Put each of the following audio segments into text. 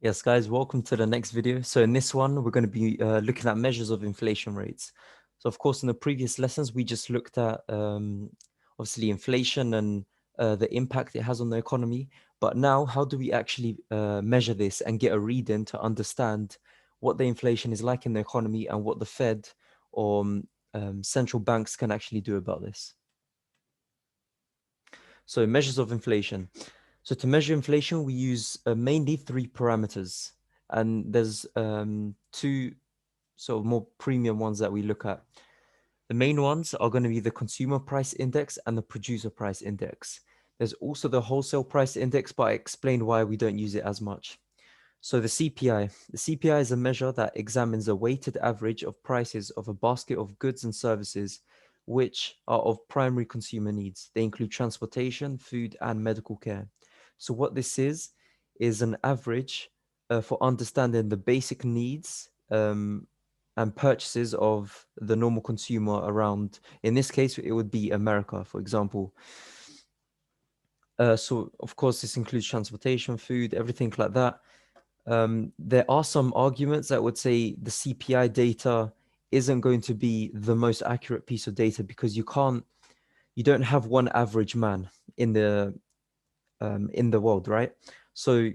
Yes, guys, welcome to the next video. So in this one, we're going to be looking at measures of inflation rates. So of course, in the previous lessons, we just looked at obviously inflation and the impact it has on the economy. But now, how do we actually measure this and get a read-in to understand what the inflation is like in the economy and what the Fed or central banks can actually do about this? So measures of inflation. So to measure inflation, we use mainly three parameters, and there's two sort of more premium ones that we look at. The main ones are going to be the consumer price index and the producer price index. There's also the wholesale price index, but I explained why we don't use it as much. So the CPI. The CPI is a measure that examines a weighted average of prices of a basket of goods and services which are of primary consumer needs. They include transportation, food, and medical care. So what this is an average for understanding the basic needs and purchases of the normal consumer around. In this case, it would be America, for example. So of course, this includes transportation, food, everything like that. There are some arguments that would say the CPI data isn't going to be the most accurate piece of data because you don't have one average man in the world, right? So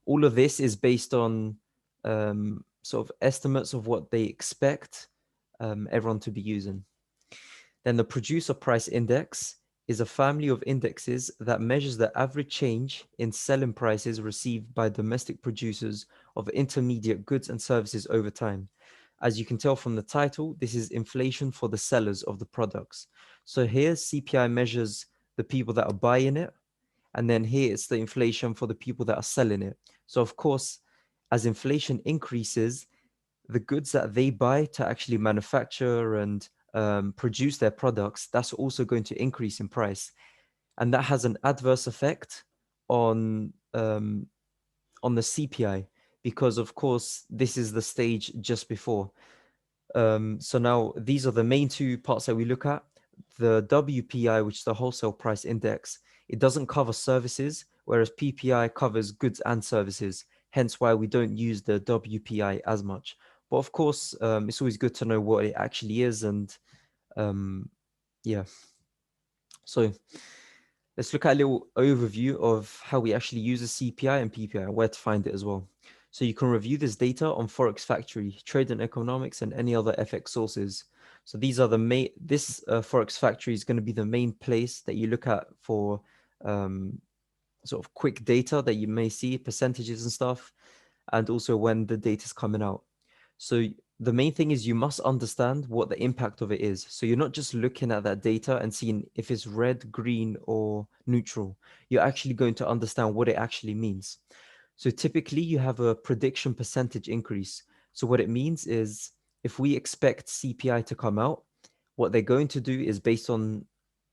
all of this is based on sort of estimates of what they expect everyone to be using. Then the producer price index is a family of indexes that measures the average change in selling prices received by domestic producers of intermediate goods and services over time. As you can tell from the title, this is inflation for the sellers of the products. So here CPI measures the people that are buying it, and then here it's the inflation for the people that are selling it. So of course, as inflation increases, the goods that they buy to actually manufacture and produce their products, that's also going to increase in price, and that has an adverse effect on the CPI because, of course, this is the stage just before. So now these are the main two parts that we look at. The WPI, which is the wholesale price index, it doesn't cover services, whereas PPI covers goods and services. Hence why we don't use the WPI as much. But of course, it's always good to know what it actually is. And yeah, so let's look at a little overview of how we actually use the CPI and PPI and where to find it as well. So you can review this data on Forex Factory, Trade and Economics, and any other FX sources. So these are the main, this Forex Factory is going to be the main place that you look at for sort of quick data that you may see, percentages and stuff, and also when the data is coming out. So the main thing is you must understand what the impact of it is. So you're not just looking at that data and seeing if it's red, green, or neutral. You're actually going to understand what it actually means. So typically you have a prediction percentage increase. So what it means is if we expect CPI to come out, what they're going to do is based on,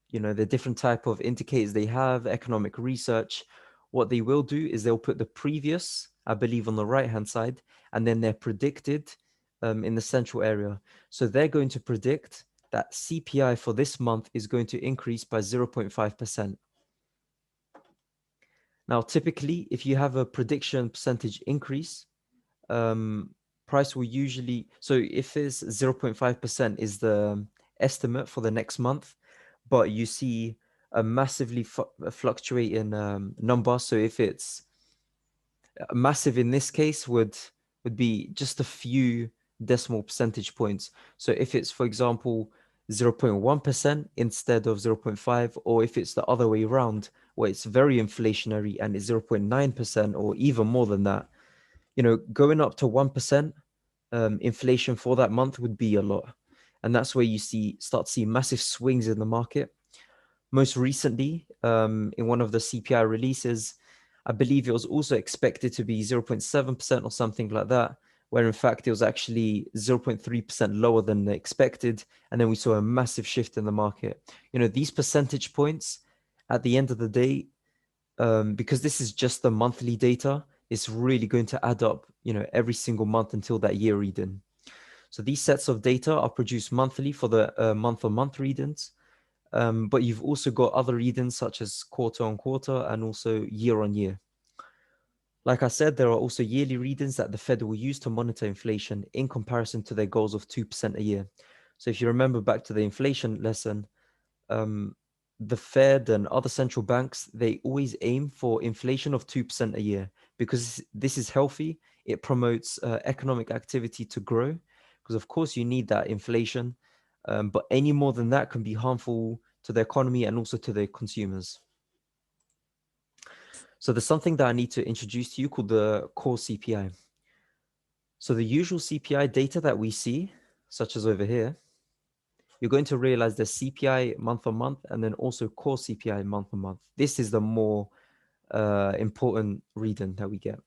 the different type of indicators they have, economic research, what they will do is they'll put the previous, I believe, on the right-hand side, and then they're predicted in the central area. So they're going to predict that CPI for this month is going to increase by 0.5%. Now, typically, if you have a prediction percentage increase, price will usually, so if it's 0.5% is the estimate for the next month, but you see a massively fluctuating number. So if it's massive in this case would be just a few decimal percentage points. So if it's, for example, 0.1% instead of 0.5, or if it's the other way around, where it's very inflationary and it's 0.9% or even more than that, going up to 1% inflation for that month would be a lot. And that's where you start to see massive swings in the market. Most recently, in one of the CPI releases, I believe it was also expected to be 0.7% or something like that, where in fact it was actually 0.3% lower than expected. And then we saw a massive shift in the market. These percentage points at the end of the day, because this is just the monthly data, it's really going to add up, every single month until that year reading. So these sets of data are produced monthly for the month-on-month readings. But you've also got other readings such as quarter on quarter and also year on year. Like I said, there are also yearly readings that the Fed will use to monitor inflation in comparison to their goals of 2% a year. So if you remember back to the inflation lesson, um, the Fed and other central banks, they always aim for inflation of 2% a year because this is healthy. It promotes economic activity to grow because, of course, you need that inflation. But any more than that can be harmful to the economy and also to the consumers. So there's something that I need to introduce to you called the core CPI. So the usual CPI data that we see, such as over here, you're going to realize there's CPI month on month and then also core CPI month on month. This is the more important reading that we get.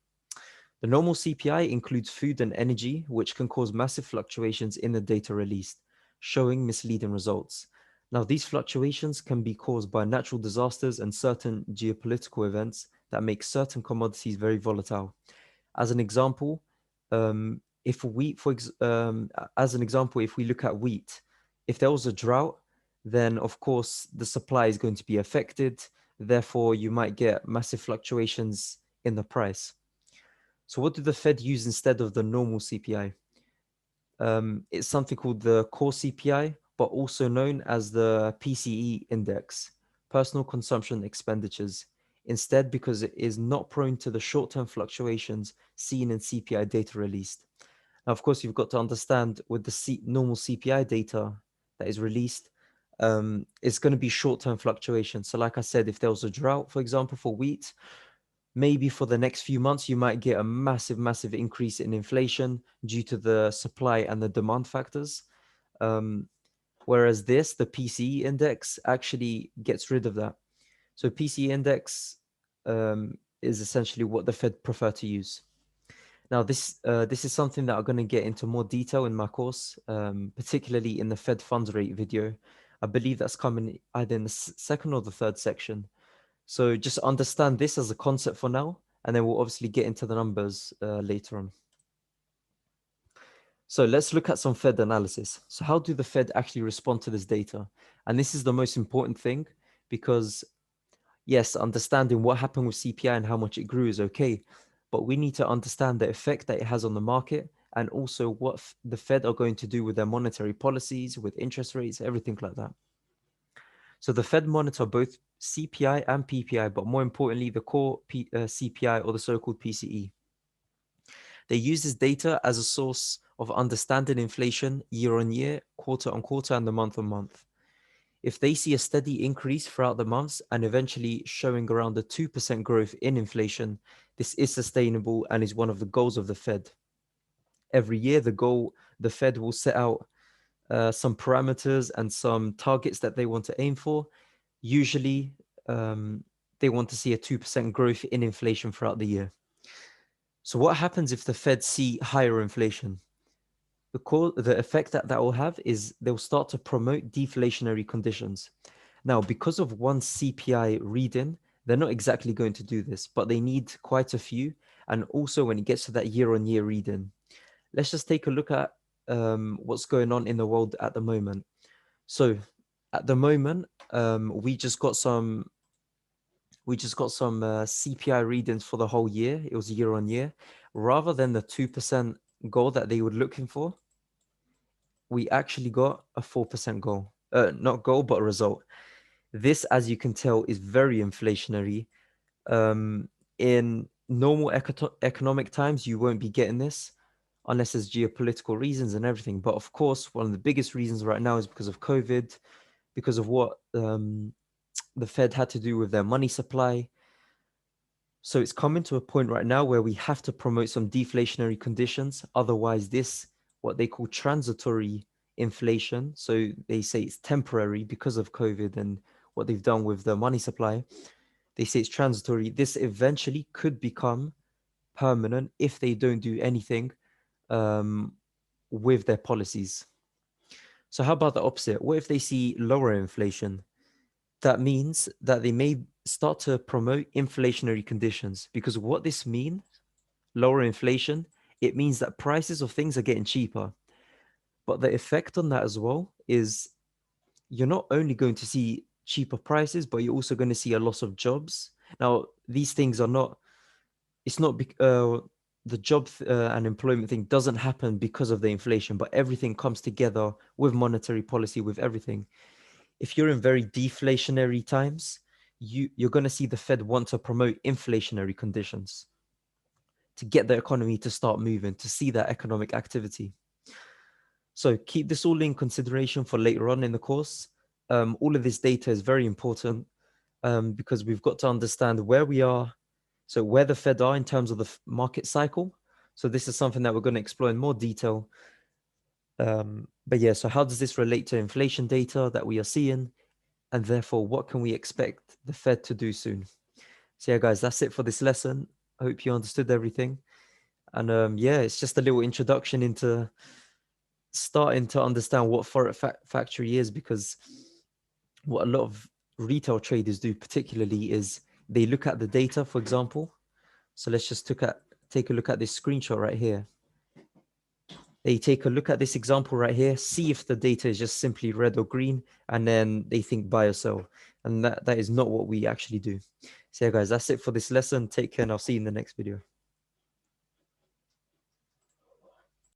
The normal CPI includes food and energy, which can cause massive fluctuations in the data released, showing misleading results. Now, these fluctuations can be caused by natural disasters and certain geopolitical events that make certain commodities very volatile. As an example, if wheat, as an example, if we look at wheat, if there was a drought, then of course the supply is going to be affected. Therefore, you might get massive fluctuations in the price. So, what do the Fed use instead of the normal CPI? It's something called the core CPI, but also known as the PCE index, personal consumption expenditures, instead because it is not prone to the short-term fluctuations seen in CPI data released. Now, of course, you've got to understand with the normal CPI data that is released, it's going to be short-term fluctuations. So like I said, if there was a drought, for example, for wheat, maybe for the next few months, you might get a massive increase in inflation due to the supply and the demand factors. Um, Whereas the PCE index actually gets rid of that. So PCE index is essentially what the Fed prefer to use. Now, this is something that I'm going to get into more detail in my course, particularly in the Fed funds rate video. I believe that's coming either in the second or the third section. So just understand this as a concept for now, and then we'll obviously get into the numbers later on. So let's look at some Fed analysis. So how do the Fed actually respond to this data? And this is the most important thing because yes, understanding what happened with CPI and how much it grew is okay, but we need to understand the effect that it has on the market and also what the Fed are going to do with their monetary policies, with interest rates, everything like that. So the Fed monitor both CPI and PPI, but more importantly, the core CPI or the so-called PCE. They use this data as a source of understanding inflation year on year, quarter on quarter, and the month on month. If they see a steady increase throughout the months and eventually showing around a 2% growth in inflation, this is sustainable and is one of the goals of the Fed. Every year, the Fed will set out some parameters and some targets that they want to aim for. Usually, they want to see a 2% growth in inflation throughout the year. So what happens if the Fed see higher inflation? The effect that will have is they'll start to promote deflationary conditions. Now, because of one CPI reading, they're not exactly going to do this, but they need quite a few. And also when it gets to that year-on-year reading, let's just take a look at what's going on in the world at the moment. So at the moment, we just got some CPI readings for the whole year. It was year on year. Rather than the 2% goal that they were looking for, we actually got a 4% goal. Not goal, but a result. This, as you can tell, is very inflationary. In normal economic times, you won't be getting this unless there's geopolitical reasons and everything. But of course, one of the biggest reasons right now is because of COVID, because of what the Fed had to do with their money supply. So it's coming to a point right now where we have to promote some deflationary conditions. Otherwise, what they call transitory inflation, so they say it's temporary because of COVID and what they've done with the money supply. They say it's transitory. This eventually could become permanent if they don't do anything with their policies. So how about the opposite? What if they see lower inflation? That means that they may start to promote inflationary conditions because what this means, lower inflation, it means that prices of things are getting cheaper. But the effect on that as well is you're not only going to see cheaper prices, but you're also going to see a loss of jobs. Now, these things are not it's not the job and employment thing doesn't happen because of the inflation, but everything comes together with monetary policy, with everything. If you're in very deflationary times, you're going to see the Fed want to promote inflationary conditions to get the economy to start moving, to see that economic activity. So keep this all in consideration for later on in the course. All of this data is very important because we've got to understand where we are, so where the Fed are in terms of the market cycle. So this is something that we're going to explore in more detail. But yeah, so how does this relate to inflation data that we are seeing? And therefore, what can we expect the Fed to do soon? So yeah, guys, that's it for this lesson. I hope you understood everything. And yeah, it's just a little introduction into starting to understand what Forex factory is, because what a lot of retail traders do particularly is they look at the data, for example. So let's just take a look at this screenshot right here. They take a look at this example right here, see if the data is just simply red or green, and then they think buy or sell. And that is not what we actually do. So yeah, guys, that's it for this lesson. Take care, and I'll see you in the next video.